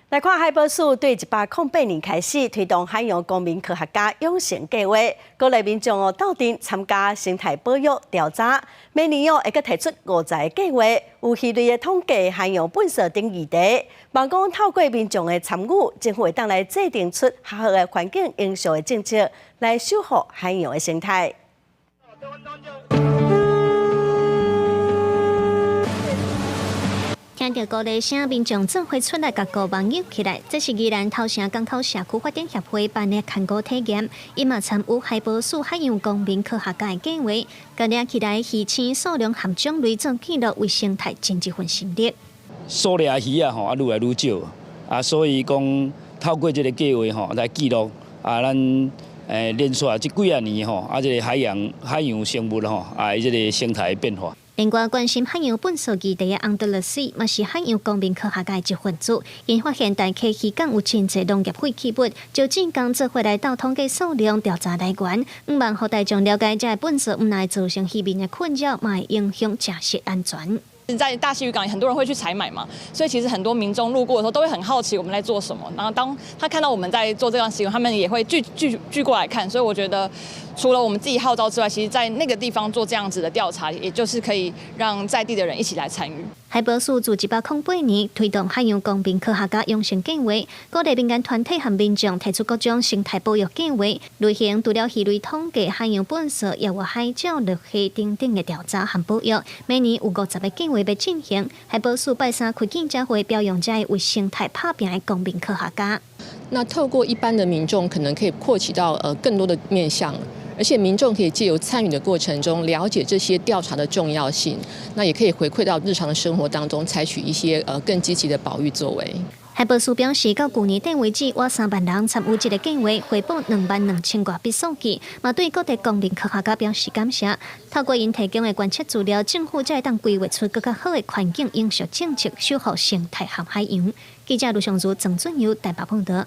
来看海保署对108年开始推动海洋公民科学家养成计划，鼓励民众斗阵参加生态保育调查。每年会阁提出50个计划，有系列的统计海洋垃圾等议题。望讲透过民众的参与，政府会当来制定出合适的环境因素的政策，来守护海洋的生态。听到高丽声，民众总会出来甲高网友起来。这是宜兰头城港口社区发展协会办的看顾体验，伊嘛参与海保署海洋公民科学家的计划，今日起来鱼青数量含种类做记录，为生态尽一份心力。数量鱼啊愈来愈少啊，所以讲透过这个计划来记录咱连续这几啊年这个海洋生物这个生态变化。另外，关心海洋垃圾议题的安德勒斯，嘛是海洋公民科学界一份子。因发现大溪渔港有真侪农业废弃物，就进工做回来到统计数量、调查来源，希望让大众了解这垃圾唔来造成渔民的困扰，嘛会影响食食安全。在大溪渔港，很多人会去采买嘛，所以其实很多民众路过的时候都会很好奇我们在做什么。然后当他看到我们在做这样行为，他们也会聚过来看。所以我觉得，除了我们自己号召之外，其实在那个地方做这样子的调查，也就是可以让在地的人一起来参与。海保署自108年推动海洋公民科学家养成计划，鼓励民间团体和民众提出各种生态保育计划，类型除了鱼类统计、海洋垃圾，也有海藻、绿虾等等的调查和保育。每年有50个计划要进行。海保署拜三开记者会，表扬这些为生态打拼的公民科学家。那透过一般的民众，可能可以扩及到更多的面向。而且民众可以借由参与的过程中了解这些调查的重要性，那也可以回馈到日常的生活当中，采取一些更积极的保育作为。海保署表示，到去年底为止，有3万人参与这个计划，回报22000多笔数据，嘛对各地公民科学家表示感谢。透过因提供的观测资料，政府才会当规划出更加好的环境因素政策，守护生态和海洋。记者卢尚如、郑俊佑台北报道。